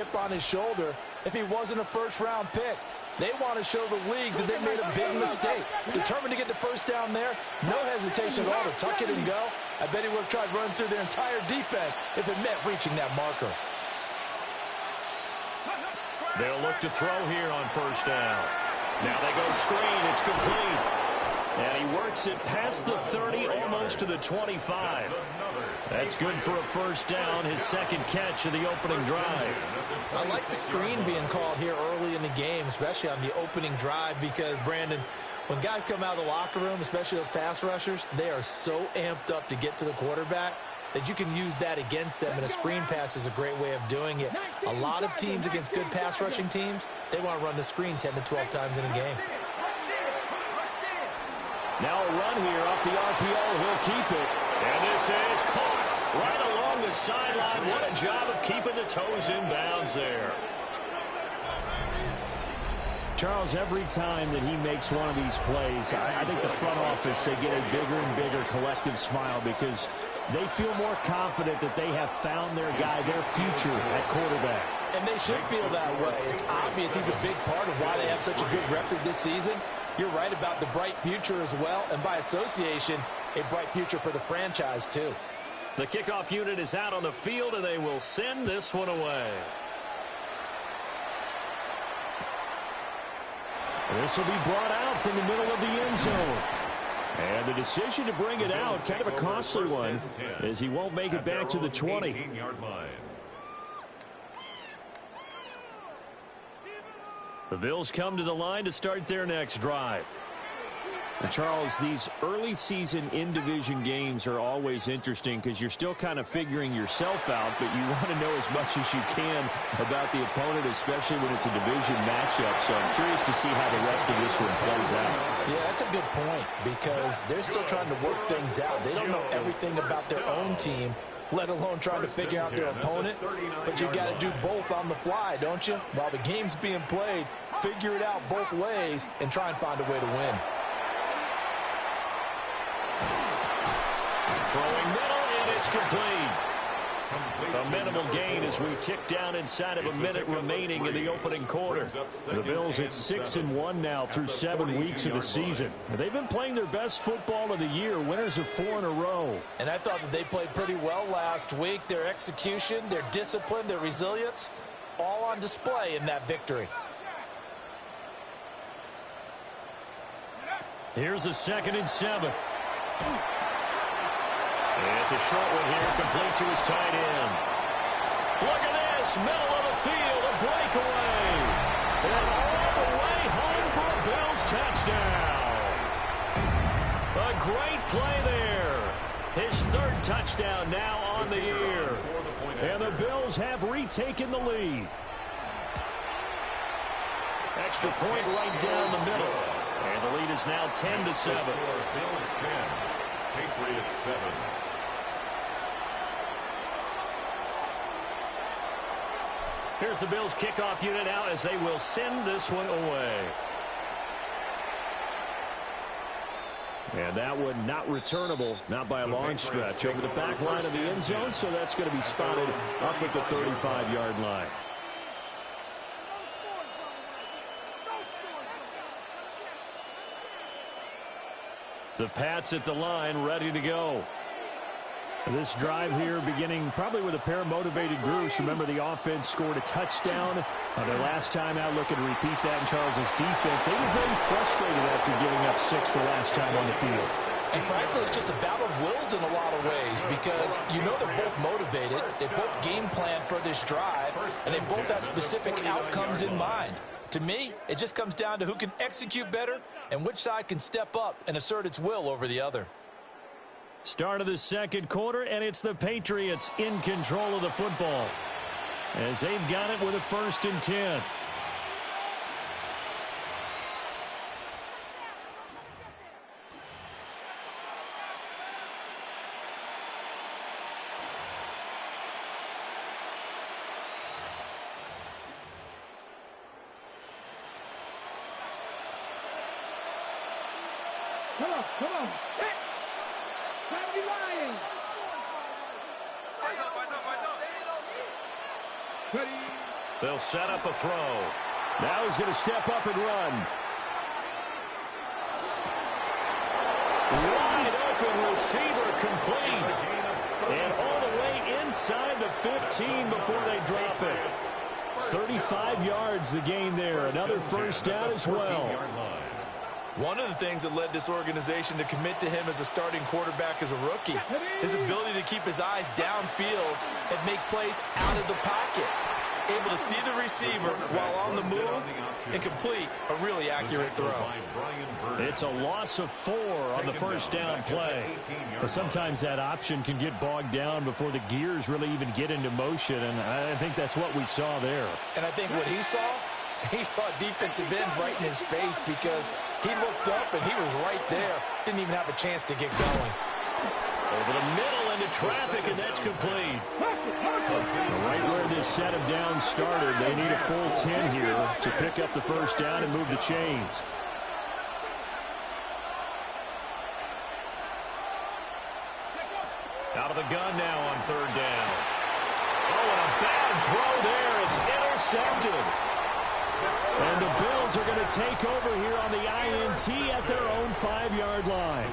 chip on his shoulder if he wasn't a first-round pick. They want to show the league that they made a big mistake. Determined to get the first down there, no hesitation at all to tuck it and go. I bet he would have tried running through their entire defense if it meant reaching that marker. They'll look to throw here on first down. Now they go screen. It's complete. And he works it past the 30, almost to the 25. That's good for a first down, his second catch of the opening drive. I like the screen being called here early in the game, especially on the opening drive, because, Brandon, when guys come out of the locker room, especially those pass rushers, they are so amped up to get to the quarterback that you can use that against them, and a screen pass is a great way of doing it. A lot of teams against good pass rushing teams, they want to run the screen 10 to 12 times in a game. Now a run here off the RPO. He'll keep it. And this is caught right along the sideline. What a job of keeping the toes in bounds there. Charles, every time that he makes one of these plays, I think the front office, they get a bigger and bigger collective smile because they feel more confident that they have found their guy, their future at quarterback. And they should feel that way. It's obvious he's a big part of why they have such a good record this season. You're right about the bright future as well, and by association, a bright future for the franchise too. The kickoff unit is out on the field, and they will send this one away. This will be brought out from the middle of the end zone. And the decision to bring it out, kind of a costly one, as he won't make it back to the 20. The Bills come to the line to start their next drive. And Charles, these early season in-division games are always interesting because you're still kind of figuring yourself out, but you want to know as much as you can about the opponent, especially when it's a division matchup. So I'm curious to see how the rest of this one plays out. Yeah, that's a good point because they're still trying to work things out. They don't know everything about their own team, let alone trying to figure out their opponent. But you got to do both on the fly, don't you? While the game's being played, figure it out both ways and try and find a way to win. Throwing middle, and it's complete. A minimal gain as we tick down inside of a minute remaining in the opening quarter. The Bills at 6-1 now through 7 weeks of the season. They've been playing their best football of the year, winners of 4 in a row. And I thought that they played pretty well last week. Their execution, their discipline, their resilience, all on display in that victory. Here's a 2nd and 7. It's a short one here, complete to his tight end. Look at this, middle of the field, a breakaway. And all the way home for a Bills touchdown. A great play there. His 3rd touchdown now on the year. And the Bills have retaken the lead. Extra point right down the middle. And the lead is now 10-7. Bills 10, Patriots 7. Here's the Bills kickoff unit out as they will send this one away. And that one not returnable, not by a long stretch, over the back line of the end zone, so that's going to be spotted up at the 35-yard line. The Pats at the line, ready to go. This drive here beginning probably with a pair of motivated groups. Remember, the offense scored a touchdown their last time out, looking to repeat that in Charles's defense. They were very frustrated after giving up 6 the last time on the field. And frankly, it's just a battle of wills in a lot of ways because you know they're both motivated. They both game plan for this drive, and they both have specific outcomes in mind. To me, it just comes down to who can execute better and which side can step up and assert its will over the other. Start of the 2nd quarter, and it's the Patriots in control of the football as they've got it with a 1st and 10. Come on. Ready. They'll set up a throw. Now he's going to step up and run. Wide open receiver complete. And all the way inside the 15 before they drop it. 35 yards the gain there. Another first down as well. One of the things that led this organization to commit to him as a starting quarterback as a rookie, his ability to keep his eyes downfield and make plays out of the pocket. Able to see the receiver while on the move and complete a really accurate throw. It's a loss of 4 on the first down play. But sometimes that option can get bogged down before the gears really even get into motion, and I think that's what we saw there. And I think what he saw defensive end right in his face because he looked up and he was right there. Didn't even have a chance to get going. Over the middle into traffic, and that's complete. Right where this set of downs started, they need a full 10 here to pick up the first down and move the chains. Out of the gun now on third down. Oh, and a bad throw there. It's intercepted. And the Bills are going to take over here on the INT at their own 5-yard line.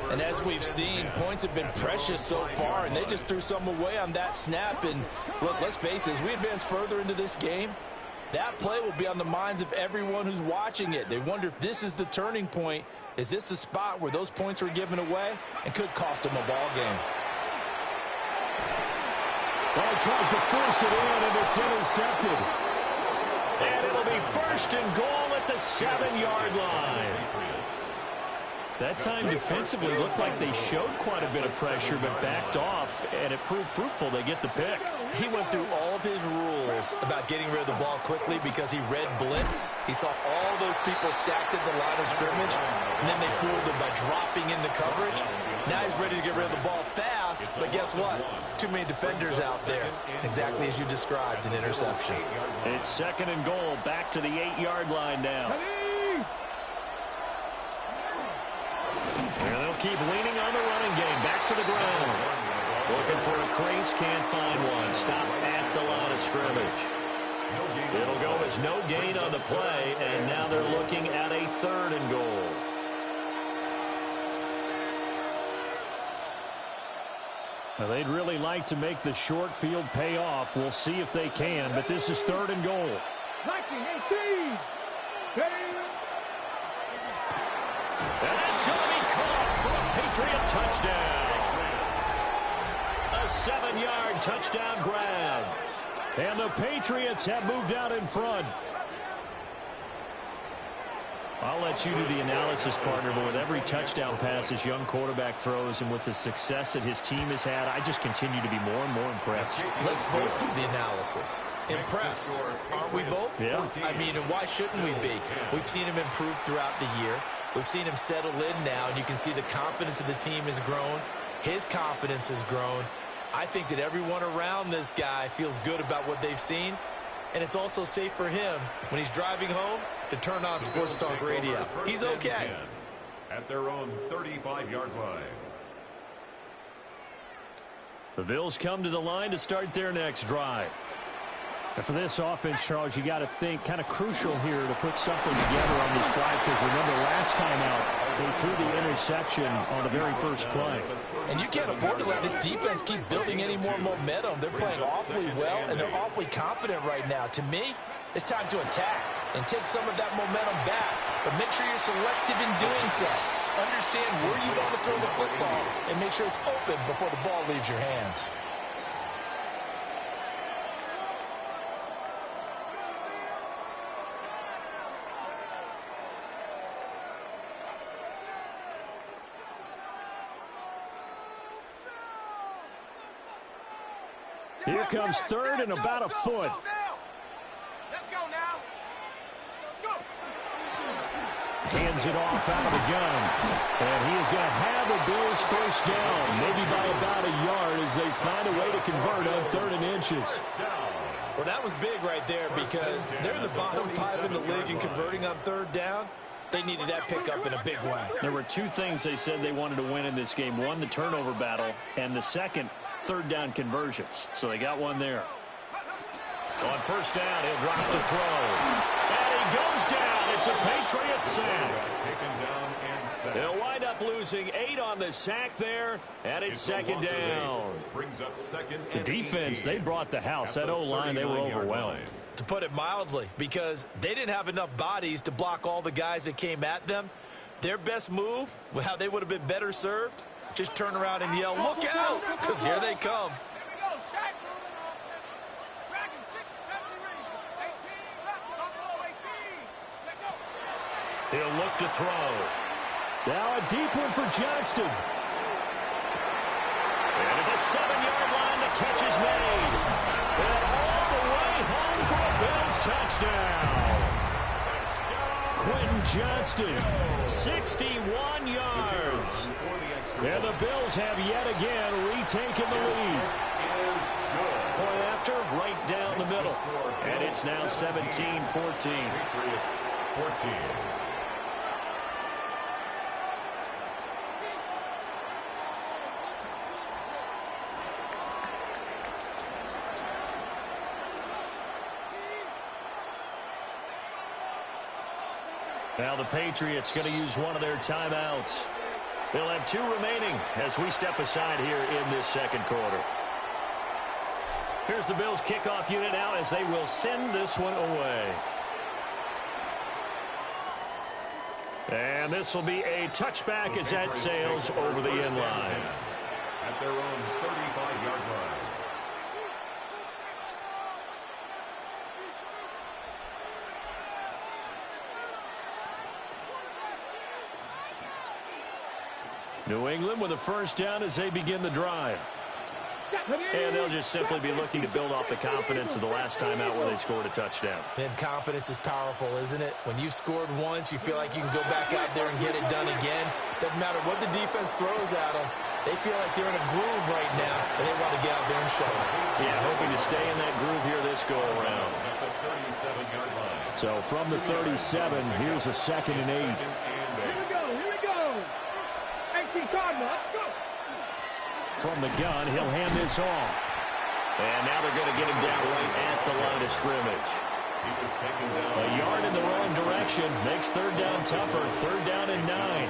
And as we've seen, points have been precious so far, and they just threw some away on that snap. And look, let's face it, as we advance further into this game, that play will be on the minds of everyone who's watching it. They wonder if this is the turning point. Is this the spot where those points were given away and could cost them a ball game? Well, he tries to force it in, and it's intercepted. And it'll be first and goal at the 7-yard line. That time defensively looked like they showed quite a bit of pressure but backed off, and it proved fruitful. They get the pick. He went through all of his rules about getting rid of the ball quickly because he read blitz. He saw all those people stacked at the line of scrimmage, and then they pulled him by dropping into coverage. Now he's ready to get rid of the ball fast, but guess what? Too many defenders out there. Exactly as you described, an interception. It's second and goal, back to the 8-yard line now. And they'll keep leaning on the running game. Back to the ground. Looking for a crease, can't find one. Stopped at the line of scrimmage. It'll go as no gain on the play, and now they're looking at a third and goal. Well, they'd really like to make the short field pay off. We'll see if they can, but this is third and goal. 19-18. And it's going to be caught for a Patriot touchdown. A 7-yard touchdown grab. And the Patriots have moved out in front. I'll let you do the analysis, partner, but with every touchdown pass this young quarterback throws and with the success that his team has had, I just continue to be more and more impressed. Let's both do the analysis. Impressed. Aren't we both? Yeah. I mean, and why shouldn't we be? We've seen him improve throughout the year. We've seen him settle in now, and you can see the confidence of the team has grown. His confidence has grown. I think that everyone around this guy feels good about what they've seen, and it's also safe for him when he's driving home to turn on Sports Talk Radio. He's okay. At their own 35-yard line. The Bills come to the line to start their next drive. And for this offense, Charles, you got to think kind of crucial here to put something together on this drive, because remember last time out, they threw the interception on the very first play. And you can't afford to let this defense keep building any more momentum. They're playing awfully well, and they're awfully confident right now. To me, it's time to attack and take some of that momentum back, but make sure you're selective in doing so. Understand where you want to throw the football and make sure it's open before the ball leaves your hands. Here comes third and about a foot. Let's go now. Go. Hands it off out of the gun. And he is going to have the Bills first down, maybe by about a yard as they find a way to convert on 3rd and inches. Well, that was big right there because they're in the bottom 5 in the league in converting on 3rd down. They needed that pickup in a big way. There were two things they said they wanted to win in this game. One, the turnover battle, and the second, 3rd down conversions. So they got one there. On first down, he'll drop to throw. And he goes down. It's a Patriots sack. Taken down and sacked. They'll wind up losing 8 on the sack there, and it's second down. Brings up second The and defense, 18. they brought the house. That O-line, they were overwhelmed. To put it mildly, because they didn't have enough bodies to block all the guys that came at them. Their best move, how they would have been better served, just turn around and yell, "Look out!" Because here they come. He'll look to throw. Now a deep one for Johnston. And at the 7-yard line, the catch is made. And all the way home for a Bills touchdown. Quentin Johnston, 61 yards. And the Bills have yet again retaken the lead. Point after, right down the middle. And it's now 17-14. Patriots 14. Now the Patriots going to use one of their timeouts. They'll have 2 remaining as we step aside here in this second quarter. Here's the Bills kickoff unit now as they will send this one away. And this will be a touchback as that sails over the end line. At their own 35-yard line. New England with a first down as they begin the drive. And they'll just simply be looking to build off the confidence of the last time out where they scored a touchdown. And confidence is powerful, isn't it? When you've scored once, you feel like you can go back out there and get it done again. Doesn't matter what the defense throws at them. They feel like they're in a groove right now, and they want to get out there and show it. Yeah, hoping to stay in that groove here this go-around. At the 37-yard line. So from the 37, here's a 2nd and 8. Here we go. 18 Cardinal, let's go. From the gun, he'll hand this off. And now they're going to get him down right at the line of scrimmage. He was taken down. A yard in the wrong direction makes third down tougher. 3rd down and 9.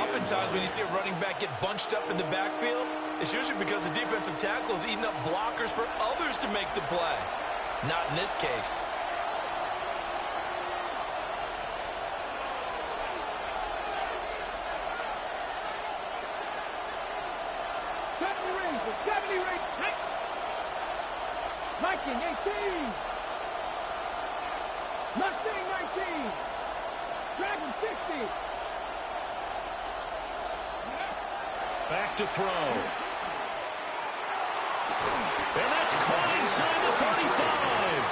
Oftentimes when you see a running back get bunched up in the backfield, it's usually because the defensive tackle is eating up blockers for others to make the play. Not in this case. Mustang 18. Mustang 19. Dragon 60. Back to throw. And that's caught inside the 35.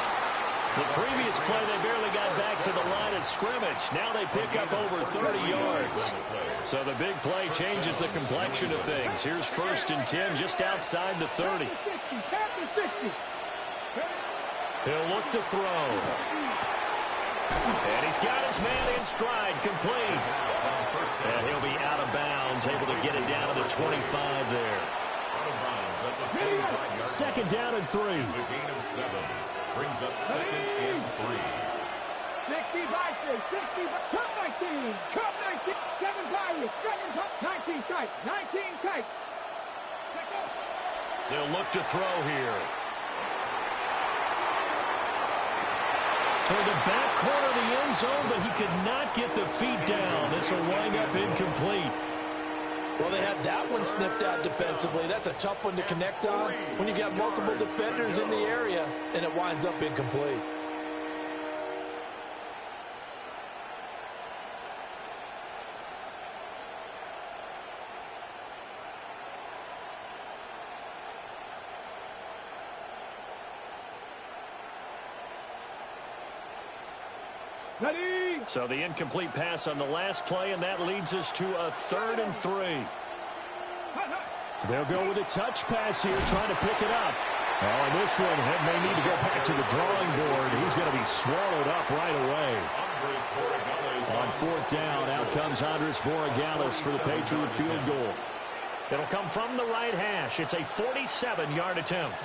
The previous play, they barely got back to the line of scrimmage. Now they pick up over 30 yards. So the big play changes the complexion of things. Here's 1st and 10 just outside the 30. He'll look to throw. And he's got his man in stride, complete. And he'll be out of bounds, able to get it down to the 25 there. 2nd down and 3. It's a gain of 7. Brings up 2nd and 3. 60 by 60 by Cup 19. Cup 19. 7 Pirates. 19 tight. 19 tight. They'll look to throw here. Toward the back corner of the end zone, but he could not get the feet down. This will wind up incomplete. Well, they had that one snipped out defensively. That's a tough one to connect on when you got multiple defenders in the area, and it winds up incomplete. Ready. So the incomplete pass on the last play, and that leads us to a 3rd and 3. They'll go with a touch pass here, trying to pick it up. Oh, and this one may need to go back to the drawing board. He's going to be swallowed up right away. On 4th down, out comes Andres Borregales for the Patriot field goal. It'll come from the right hash. It's a 47-yard attempt.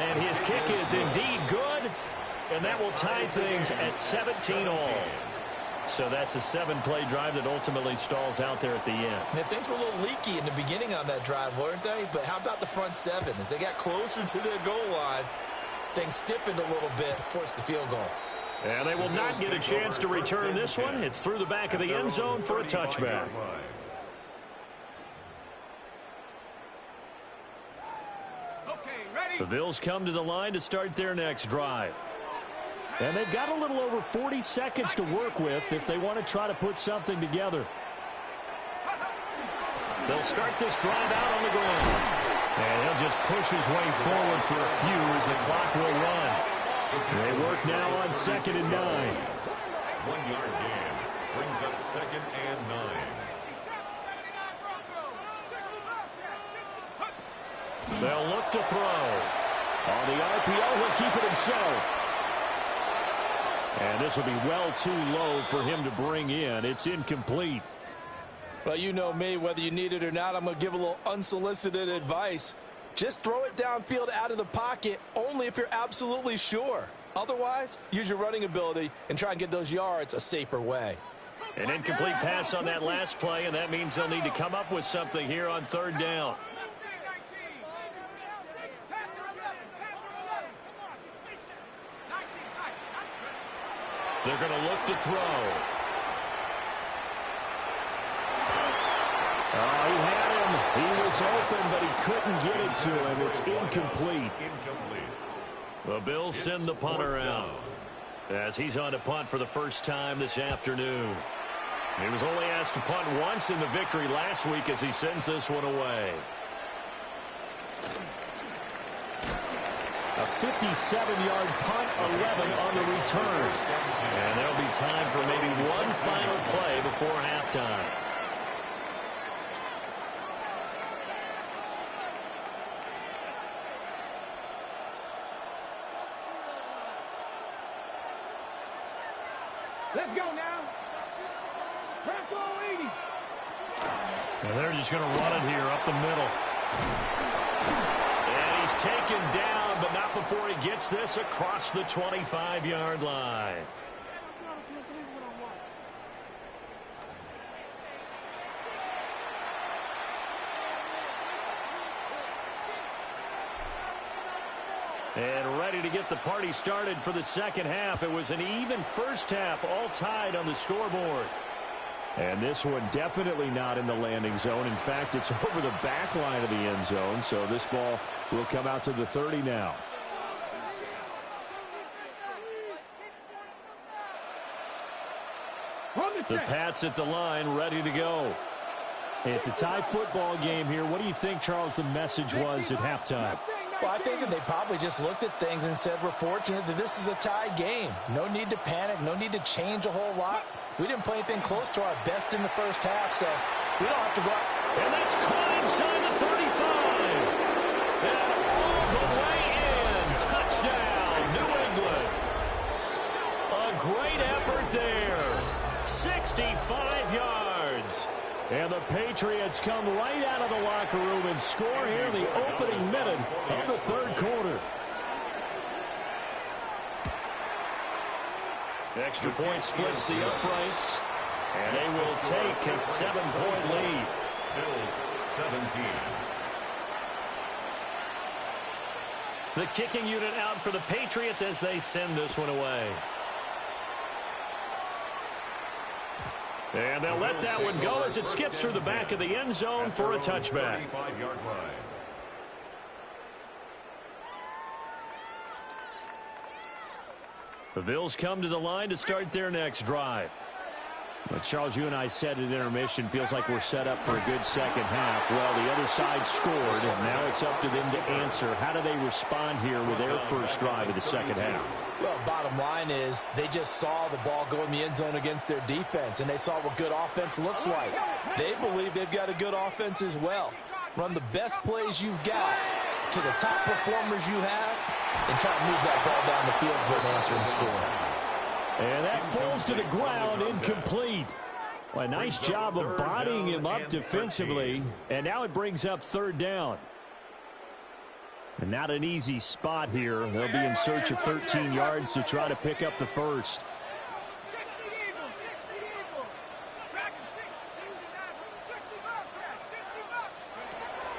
And his kick is indeed good, and that will tie things at 17 all. So that's a 7-play drive that ultimately stalls out there at the end. Yeah, things were a little leaky in the beginning on that drive, weren't they? But how about the front 7? As they got closer to their goal line, things stiffened a little bit, forced the field goal. And they will not get a chance to return this one. It's through the back of the end zone for a touchback. The Bills come to the line to start their next drive. And they've got a little over 40 seconds to work with if they want to try to put something together. They'll start this drive out on the ground. And he'll just push his way forward for a few as the clock will run. They work now on 2nd and 9. 1-yard gain brings up 2nd and 9. They'll look to throw. On the RPO, he'll keep it himself. And this will be well too low for him to bring in. It's incomplete. Well, you know me, whether you need it or not, I'm going to give a little unsolicited advice. Just throw it downfield out of the pocket only if you're absolutely sure. Otherwise, use your running ability and try and get those yards a safer way. An incomplete pass on that last play, and that means they'll need to come up with something here on 3rd down. They're going to look to throw. Oh, he had him. He was open, but he couldn't get it to him. It's incomplete. The Bills send the punter out as he's on to punt for the first time this afternoon. He was only asked to punt once in the victory last week as he sends this one away. A 57-yard punt, 11 on the return. And there'll be time for maybe one final play before halftime. Let's go now. Press all 80. And they're just going to run it here up the middle. And he's taken down, but not before he gets this across the 25-yard line. And ready to get the party started for the second half. It was an even first half, all tied on the scoreboard. And this one definitely not in the landing zone. In fact, it's over the back line of the end zone. So this ball will come out to the 30 now. The Pats at the line, ready to go. It's a tie football game here. What do you think, Charles, the message was at halftime? Well, I think that they probably just looked at things and said, we're fortunate that this is a tie game. No need to panic. No need to change a whole lot. We didn't play anything close to our best in the first half, so we don't have to go out. And that's caught inside the 35. And all the way in. Touchdown, New England. A great effort there. 65 yards. And the Patriots come right out of the locker room and score here in the opening minute of the third quarter. Extra point splits the uprights, and they will take a 7-point lead. Bills 17. The kicking unit out for the Patriots as they send this one away. And they'll let that one go as it skips through the back of the end zone for a touchback. 35-yard line. The Bills come to the line to start their next drive. Well, Charles, you and I said at intermission, feels like we're set up for a good second half. Well, the other side scored, and now it's up to them to answer. How do they respond here with their first drive of the second half? Well, bottom line is they just saw the ball go in the end zone against their defense, and they saw what good offense looks like. They believe they've got a good offense as well. Run the best plays you've got to the top performers you have, and try to move that ball down the field for an answering score. And that falls to the ground, incomplete. Well, a nice job of bodying him up defensively, and now it brings up third down. And not an easy spot here. They'll be in search of 13 yards to try to pick up the first.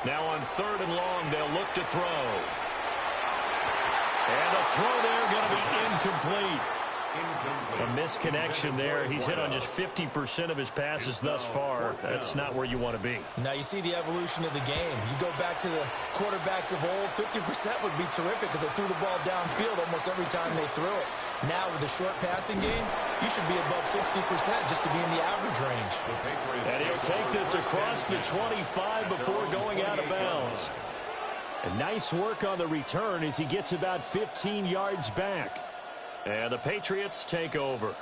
Now on 3rd and long, they'll look to throw. And the throw there going to be incomplete. A misconnection there. He's hit on just 50% of his passes thus far. That's not where you want to be. Now you see the evolution of the game. You go back to the quarterbacks of old, 50% would be terrific because they threw the ball downfield almost every time they threw it. Now with the short passing game, you should be above 60% just to be in the average range. And he'll take this across the 25 before going out of bounds. And nice work on the return as he gets about 15 yards back. And the Patriots take over.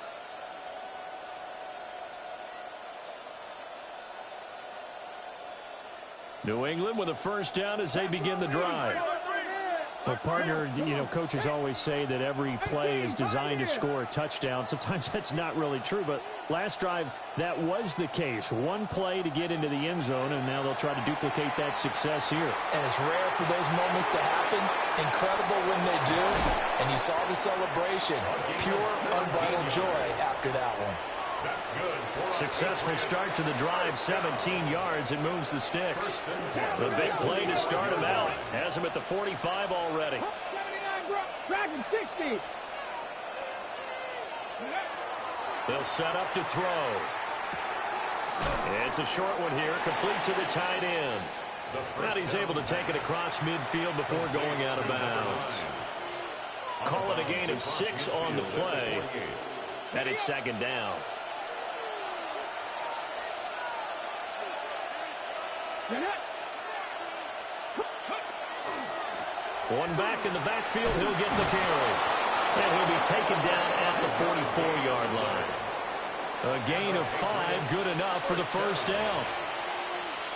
New England with a first down as they begin the drive. Well, partner, coaches always say that every play is designed to score a touchdown. Sometimes that's not really true, but last drive, that was the case. One play to get into the end zone, and now they'll try to duplicate that success here. And it's rare for those moments to happen. Incredible when they do. And you saw the celebration. Pure, unbridled joy after that one. That's good. Successful start to the drive, 17 yards, and moves the sticks. The big play to start him out. Has him at the 45 already. 79, 60. They'll set up to throw. It's a short one here, complete to the tight end. Now he's able to take it across midfield before going out of bounds. Call it a gain of 6 on the play. And it's 2nd down. One back in the backfield, he'll get the carry. And he'll be taken down at the 44-yard line. A gain of 5, good enough for the first down.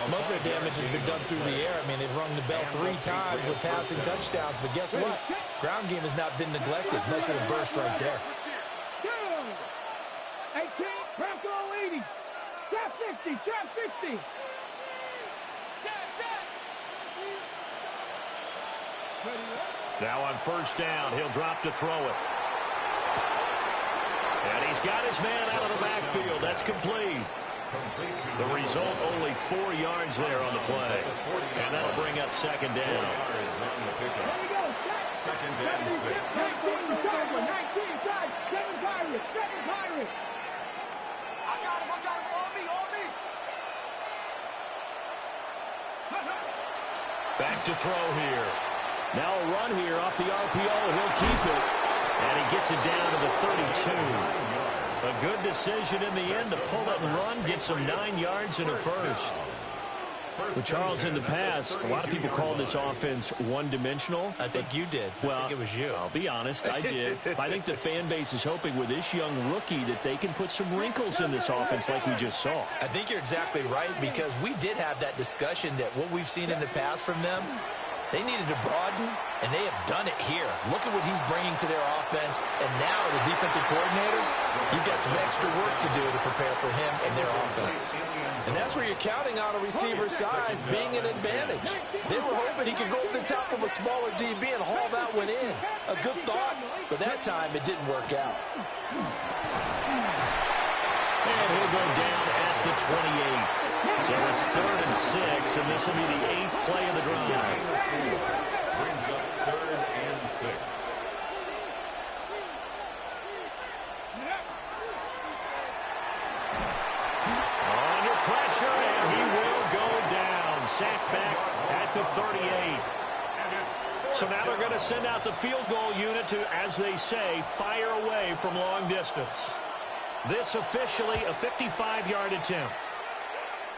Most of their damage has been done through the air. I mean, they've rung the bell 3 times with passing touchdowns, but guess what? Ground game has not been neglected. Nice little burst right there. 18, Bronco leading. Trap 60, trap 60. Now on first down, he'll drop to throw it. And he's got his man out of the backfield. That's complete. The result, only 4 yards there on the play. And that'll bring up 2nd down. Second down, 6. 19, guys, 7 Pirates, 7 Pirates. I got him, on me. Back to throw here. Now a run here off the RPO. He'll keep it. And he gets it down to the 32. A good decision in the end to pull it and run. Gets him 9 yards and a first. Well, Charles, in the past, a lot of people call this offense one-dimensional. I think you did. Well, I think it was you. I'll be honest, I did. I think the fan base is hoping with this young rookie that they can put some wrinkles in this offense like we just saw. I think you're exactly right, because we did have that discussion that what we've seen in the past from them, they needed to broaden, and they have done it here. Look at what he's bringing to their offense, and now as a defensive coordinator, you've got some extra work to do to prepare for him and their offense. And that's where you're counting on a receiver's size being an advantage. They were hoping he could go over the top of a smaller DB and haul that one in. A good thought, but that time it didn't work out. And he'll go down at the 28. So it's 3rd and 6, and this will be the 8th play of the drive. Brings up 3rd and 6. Under pressure, and he will go down. Sacked back at the 38. So now they're going to send out the field goal unit to, as they say, fire away from long distance. This officially a 55-yard attempt.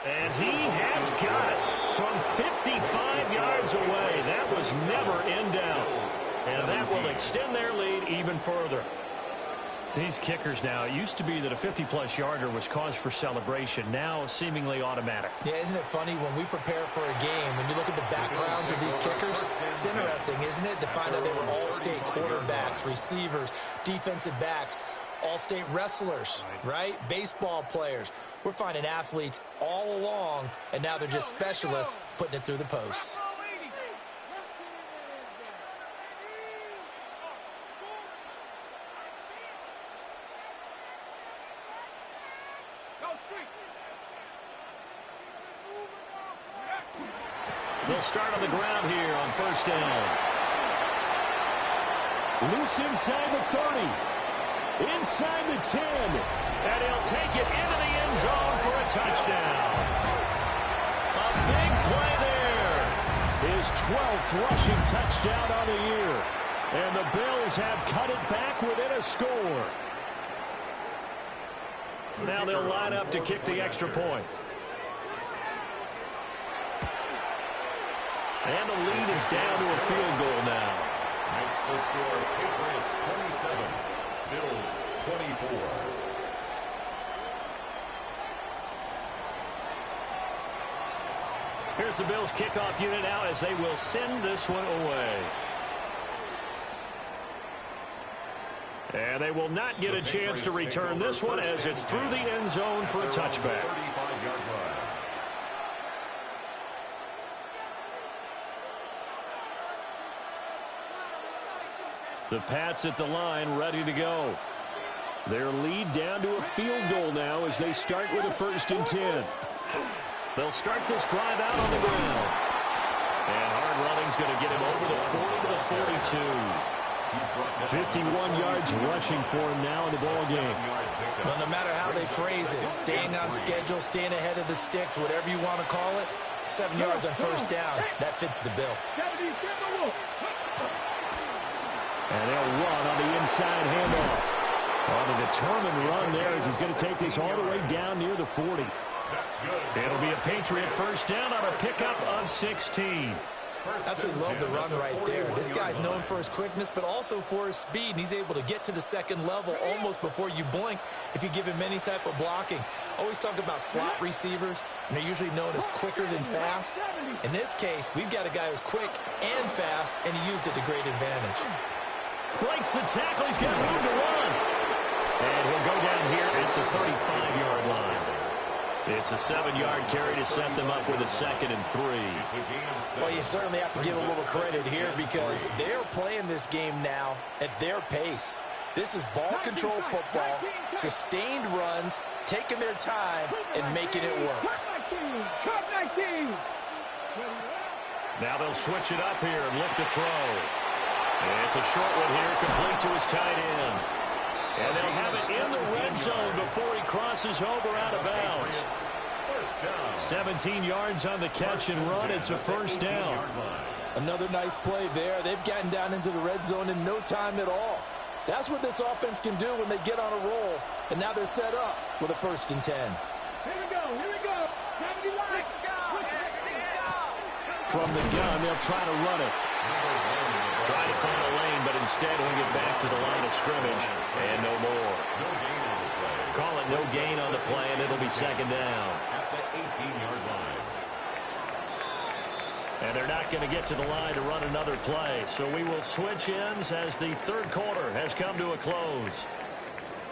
And he has got it from 55 yards away. That was never in doubt. And that will extend their lead even further. These kickers now, it used to be that a 50-plus yarder was cause for celebration. Now seemingly automatic. Yeah, isn't it funny when we prepare for a game, when you look at the backgrounds of these kickers, it's interesting, isn't it, to find out they were all-state quarterbacks, receivers, defensive backs, all-state wrestlers, right? Baseball players. We're finding athletes all along, and now they're just specialists putting it through the posts. They'll start on the ground here on first down. Loose inside the 30. Inside the 10. And he'll take it into the end zone for a touchdown. A big play there. His 12th rushing touchdown on the year. And the Bills have cut it back within a score. Now they'll line up to kick the extra point. And the lead is down to a field goal now. Makes the score Patriots 27, Bills 24. Here's the Bills kickoff unit now as they will send this one away. And they will not get a chance to return this one as it's through the end zone for a touchback. The Pats at the line ready to go. Their lead down to a field goal now as they start with a 1st and 10. They'll start this drive out on the ground. And hard running's going to get him over the 40 to the 42. 51 yards rushing for him now in the ball game. Well, no matter how they phrase it, staying on schedule, staying ahead of the sticks, whatever you want to call it, 7 yards on first down, that fits the bill. And they'll run on the inside handoff. On a determined run there as he's going to take this all the way down near the 40. It'll be a Patriot first down on a pickup of 16. Absolutely love the run right there. This guy's known for his quickness, but also for his speed. And he's able to get to the second level almost before you blink if you give him any type of blocking. Always talk about slot receivers, and they're usually known as quicker than fast. In this case, we've got a guy who's quick and fast, and he used it to great advantage. Breaks the tackle. He's got room to run. And he'll go down here at the 35-yard line. It's a 7-yard carry to set them up with a 2nd and 3. Well, you certainly have to give a little credit here because they're playing this game now at their pace. This is ball control football, sustained runs, taking their time, and making it work. Now they'll switch it up here and look to throw. It's a short one here, complete to his tight end. And they'll have it in the red zone before he crosses over out of bounds. 17 yards on the catch and run. It's a first down. Another nice play there. They've gotten down into the red zone in no time at all. That's what this offense can do when they get on a roll. And now they're set up with a 1st and 10. Here we go. 70 line. From the gun, they'll try to run it. Trying to find a lane, but instead he'll get back to the line of scrimmage. And no more. Call it no gain on the play, and it'll be 2nd down. At the 18-yard line. And they're not going to get to the line to run another play. So we will switch ends as the 3rd quarter has come to a close.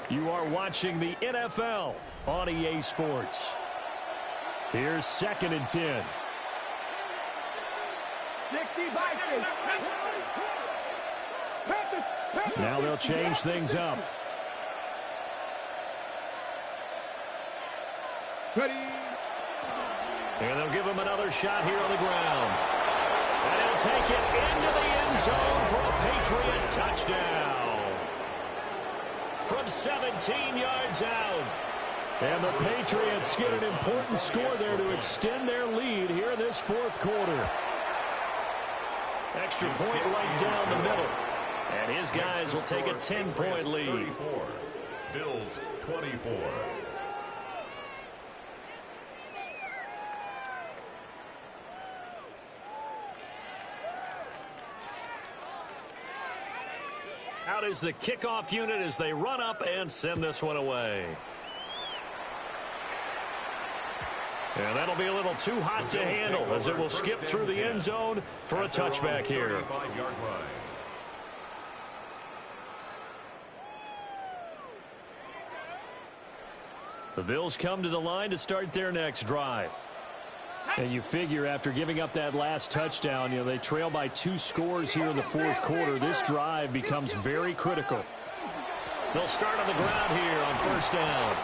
You are watching the NFL on EA Sports. Here's 2nd and 10. 60 by 6. Now they'll change things up. Ready. And they'll give him another shot here on the ground. And he'll take it into the end zone for a Patriot touchdown. From 17 yards out. And the Patriots get an important score there to extend their lead here in this 4th quarter. Extra point right down the middle. And his guys will take a 10-point lead. 34. Bills 24. Out is the kickoff unit as they run up and send this one away. And that'll be a little too hot to handle as it will skip through the end zone for a touchback here. The Bills come to the line to start their next drive. And you figure after giving up that last touchdown, they trail by 2 scores here in the 4th quarter. This drive becomes very critical. They'll start on the ground here on first down.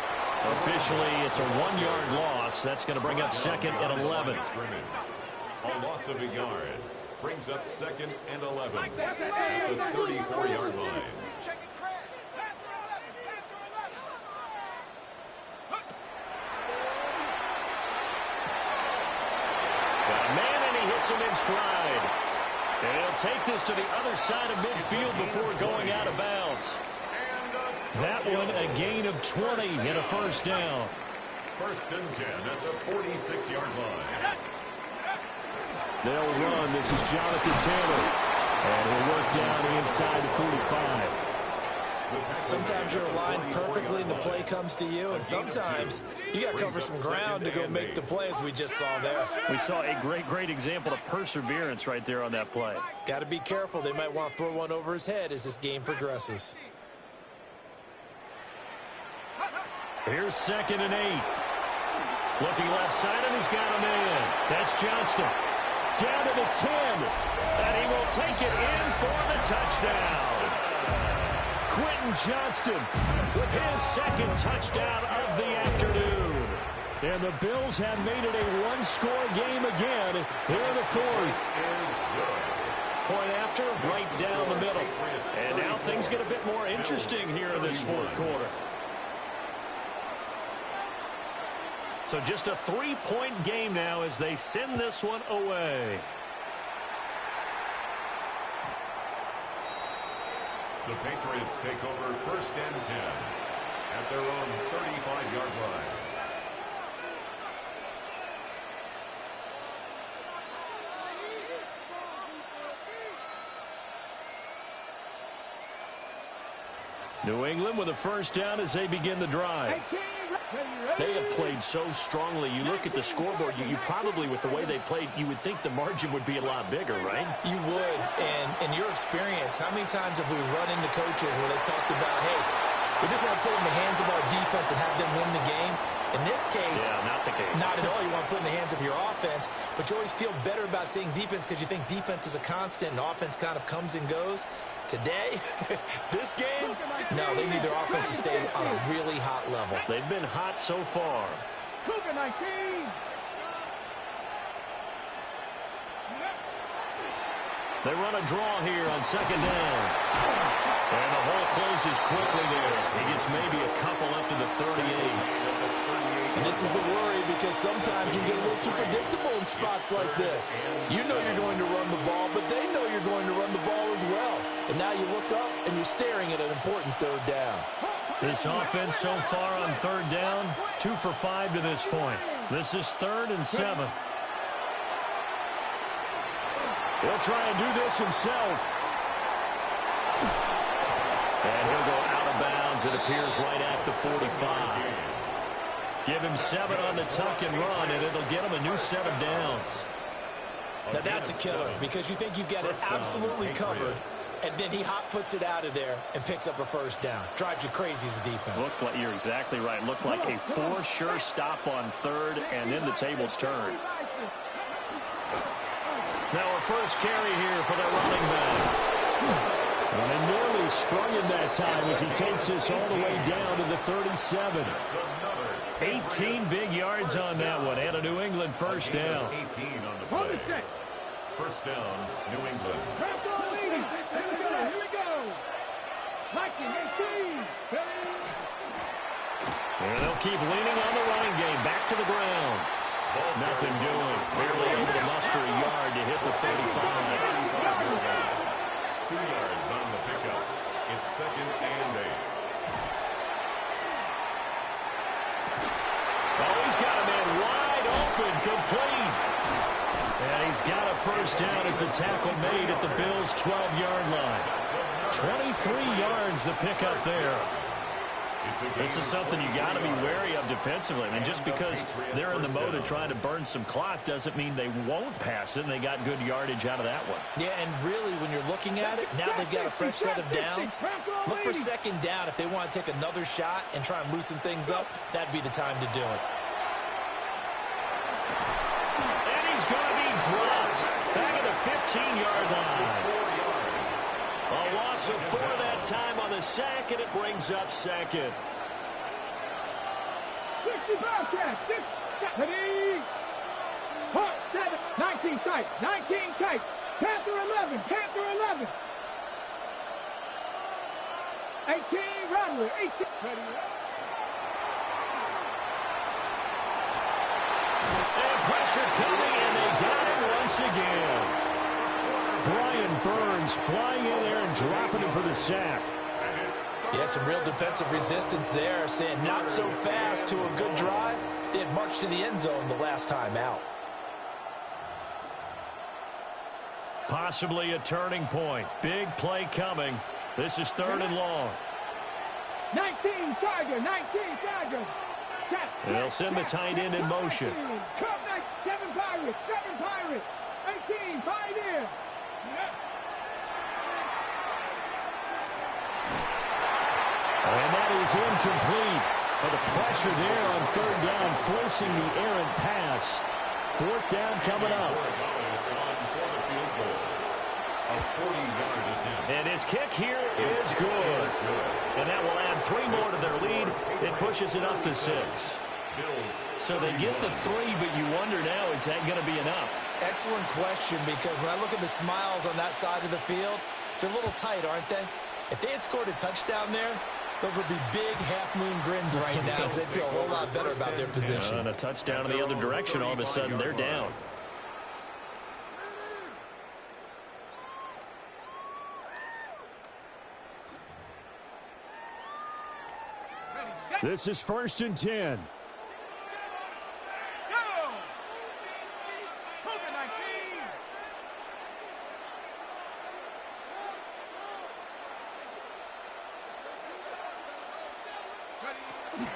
Officially, it's a 1-yard loss. That's going to bring up 2nd and 11. A loss of a yard. Brings up 2nd and 11 at the 34-yard line. Got a man, and he hits him in stride. And he'll take this to the other side of midfield before going out of bounds. That one a gain of 20 and a first down. 1st and 10 at the 46-yard line. They'll run. This is Jonathan Taylor. And he'll work down inside the 45. Sometimes you're aligned perfectly and the play comes to you, and sometimes you got to cover some ground to go make the play, as we just saw there. We saw a great example of perseverance right there on that play. Got to be careful. They might want to throw one over his head as this game progresses. Here's 2nd and 8. Looking left side, and he's got a man. That's Johnston. Down to the 10. And he will take it in for the touchdown. Quentin Johnston with his 2nd touchdown of the afternoon. And the Bills have made it a one-score game again here in the 4th. Point after, right down the middle. And now things get a bit more interesting here in this 4th quarter. So just a 3-point game now as they send this one away. The Patriots take over 1st and 10 at their own 35-yard line. New England with a first down as they begin the drive. They have played so strongly. You look at the scoreboard, you probably, with the way they played, you would think the margin would be a lot bigger, right? You would. And in your experience, how many times have we run into coaches where they talked about, hey, we just want to put it in the hands of our defense and have them win the game? In this case, not the case. Not at all. You want to put it in the hands of your offense, but you always feel better about seeing defense because you think defense is a constant and offense kind of comes and goes. Today, this game, no, they need their offense to stay on a really hot level. They've been hot so far. Cougar 19. They run a draw here on 2nd down. And the hole closes quickly there. He gets maybe a couple up to the 38. And this is the worry because sometimes you get a little too predictable in spots like this. You know you're going to run the ball, but they know you're going to run the ball as well. And now you look up and you're staring at an important 3rd down. This offense so far on 3rd down, 2 for 5 to this point. This is 3rd and 7. He'll try and do this himself. And he'll go out of bounds. It appears right at the 45. Give him 7 on the tuck and run, and it'll get him a new set of downs. Now that's a killer because you think you've got it absolutely covered, and then he hot-foots it out of there and picks up a first down. Drives you crazy as a defense. Looked like, you're exactly right. Looked like a for-sure stop on 3rd, and then the tables turn. Now a first carry here for the running back. And they nearly sprung him that time as he takes this all the way down to the 37. 18 big yards on that one, and a New England first down. 18 on the play. First down, New England. Here we go. And they'll keep leaning on the running game. Back to the ground. Nothing doing. Barely able to muster a yard to hit the 35. 2 yards on the pickup. It's 2nd and 8. Oh, he's got a man wide open, complete. And he's got a first down as a tackle made at the Bills' 12-yard line. 23 yards the pickup there. This is something you got to be wary of defensively. I mean, just because they're in the mode of trying to burn some clock doesn't mean they won't pass it, and they got good yardage out of that one. Yeah, and really, when you're looking at it, now they've got a fresh set of downs. Look for 2nd down. If they want to take another shot and try and loosen things up, that'd be the time to do it. And he's going to be dropped back at the 15-yard line. A loss of 4 that time on the sack, and it brings up 2nd. 65 catch. 6, 7. 19 tight. 19 tight. Panther 11. Panther 11. 18 Rattler. 18. Ready. And pressure coming, and they got him once again. Brian Burns flying in there and dropping him for the sack. Yeah, some real defensive resistance there, saying not so fast to a good drive. They had marched to the end zone the last time out. Possibly a turning point. Big play coming. This is 3rd and long. 19 Charger. 19 Charger. They'll send the tight end in motion. 7 Pirates. 7 Pirates. 18 Pioneers. And that is incomplete. But the pressure there on 3rd down, forcing the errant pass. 4th down coming up. And his kick here is good. And that will add 3 more to their lead. It pushes it up to 6. So they get the 3, but you wonder now, is that going to be enough? Excellent question, because when I look at the smiles on that side of the field, they're a little tight, aren't they? If they had scored a touchdown there, those would be big half-moon grins right now because they feel a whole lot better about their position. And a touchdown in the other direction, all of a sudden they're down. This is 1st and 10.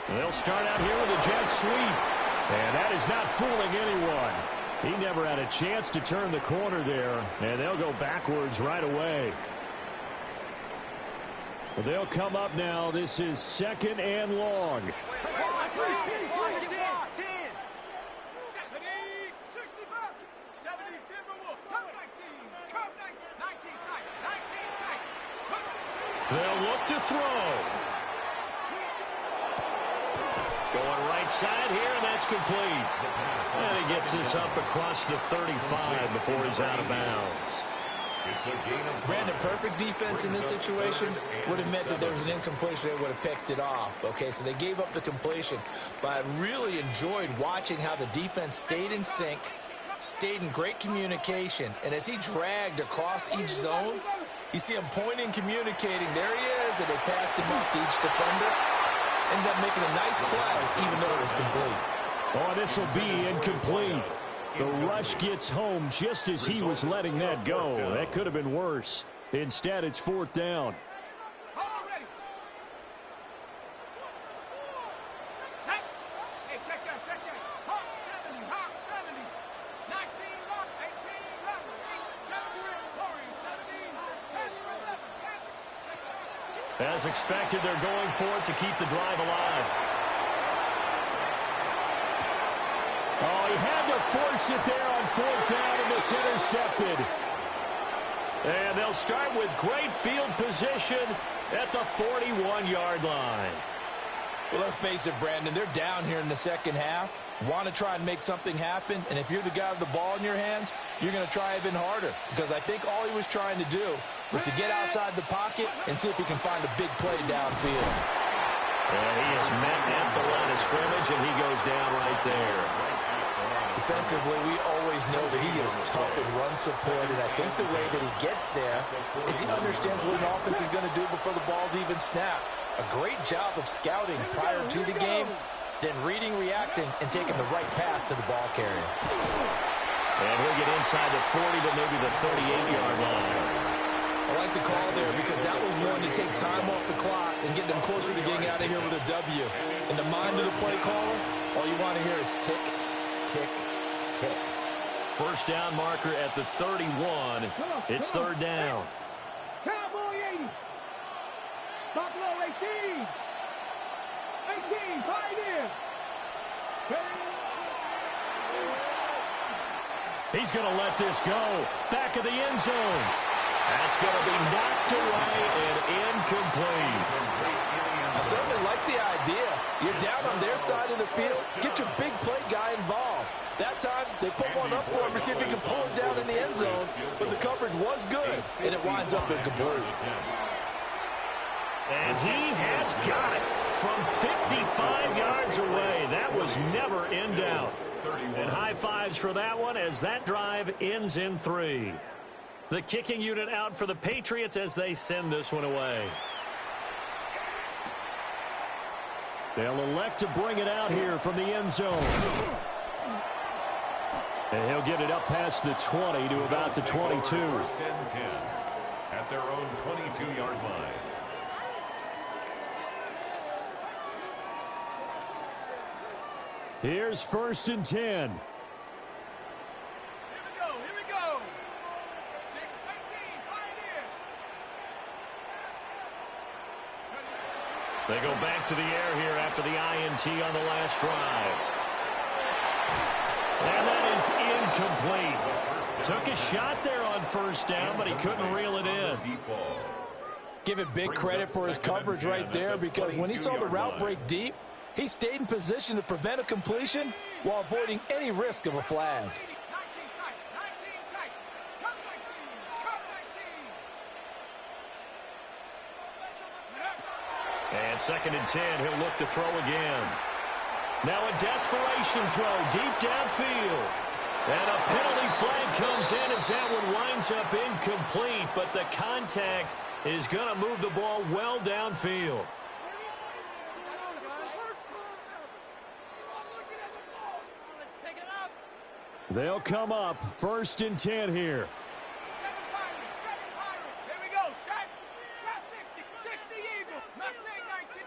They'll start out here with a jet sweep. And that is not fooling anyone. He never had a chance to turn the corner there. And they'll go backwards right away. Well, they'll come up now. This is 2nd and long. They'll look to throw. Going right side here, and that's complete. And he gets this up across the 35 before he's out of bounds. Brandon, perfect defense in this situation would have meant that there was an incompletion. They would have picked it off. Okay, so they gave up the completion. But I really enjoyed watching how the defense stayed in sync, stayed in great communication. And as he dragged across each zone, you see him pointing, communicating. There he is, and they passed him up to each defender. Ended up making a nice play, even though it was complete. Oh, this will be incomplete. The rush gets home just as he was letting that go. That could have been worse. Instead, it's 4th down. As expected, they're going for it to keep the drive alive. Oh, he had to force it there on 4th down, and it's intercepted. And they'll start with great field position at the 41-yard line. Well, let's face it, Brandon, they're down here in the second half. Want to try and make something happen, and if you're the guy with the ball in your hands, you're going to try even harder, because I think all he was trying to do was to get outside the pocket and see if he can find a big play downfield. And he is met at the line of scrimmage, and he goes down right there. Defensively, we always know that he is tough in run support, and I think the way that he gets there is he understands what an offense is going to do before the ball's even snapped. A great job of scouting prior to the game, then reading, reacting, and taking the right path to the ball carrier. And he'll get inside the 40 to maybe the 38-yard line. I like the call there because that was one to take time off the clock and get them closer to getting out of here with a W. In the mind of the play caller, all you want to hear is tick, tick, tick. First down marker at the 31. It's 3rd down. Cowboy 80. Buffalo 18. 18, Pioneer. He's going to let this go. Back of the end zone. That's going to be knocked away and incomplete. I certainly like the idea. You're down on their side of the field. Get your big play guy involved. That time, they put one up for him. see if he can pull it down in the end zone, but the coverage was good, and it winds up incomplete. And he has got it from 55 yards away. That was never in doubt. And high fives for that one as that drive ends in 3. The kicking unit out for the Patriots as they send this one away. They'll elect to bring it out here from the end zone. And he'll get it up past the 20 to about the 22. First and 10 at their own 22-yard line. Here's 1st and 10. Here we go. 6-19, Pioneer. They go back to the air here after the INT on the last drive. And that is incomplete. Took a shot there on 1st down, but he couldn't reel it in. Give it big credit for his coverage right there, because when he saw the route break deep, he stayed in position to prevent a completion while avoiding any risk of a flag. 19 tight. Come 19. And 2nd and 10, he'll look to throw again. Now a desperation throw deep downfield. And a penalty flag comes in as that one winds up incomplete, but the contact is going to move the ball well downfield. They'll come up 1st and 10 here. 7 Pirate. Here we go. Shot 60. 60 Eagle. Mustang 19.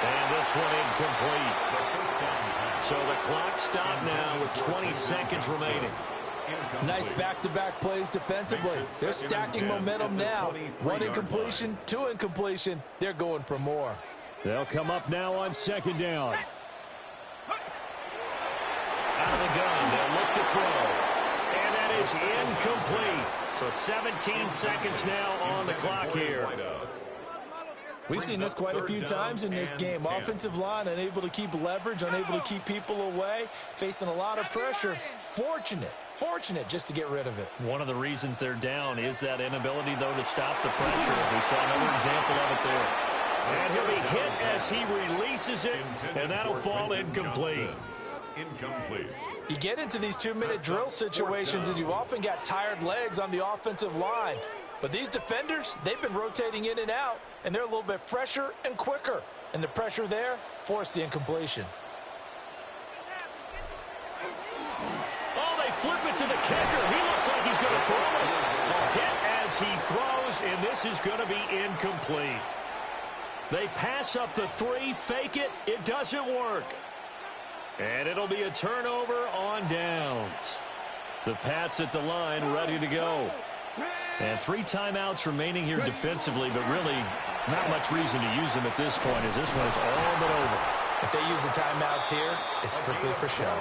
And this one incomplete. So the clock stopped now with 20 seconds remaining. Nice back-to-back plays defensively. They're stacking momentum now. 1 incompletion, 2 incompletion. They're going for more. They'll come up now on 2nd down. Out of the gun, they'll look to throw. And that is incomplete. So 17 seconds now on the clock here. We've seen this quite a few times in this game. Offensive line unable to keep leverage, unable to keep people away, facing a lot of pressure. Fortunate just to get rid of it. One of the reasons they're down is that inability, though, to stop the pressure. We saw another example of it there. And he'll be hit as he releases it, and that'll fall incomplete. Incomplete. You get into these 2-minute drill situations, and you often got tired legs on the offensive line. But these defenders, they've been rotating in and out, and they're a little bit fresher and quicker. And the pressure there forced the incompletion. Oh, they flip it to the kicker. He looks like he's going to throw it. Hit as he throws, and this is going to be incomplete. They pass up the 3, fake it. It doesn't work. And it'll be a turnover on downs. The Pats at the line ready to go. And 3 timeouts remaining here defensively, but really not much reason to use them at this point, as this one is all but over. If they use the timeouts here, it's strictly for show.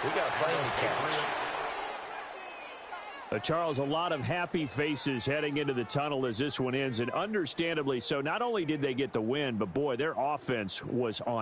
We got a plane to catch. Charles, a lot of happy faces heading into the tunnel as this one ends, and understandably so. Not only did they get the win, but boy, their offense was on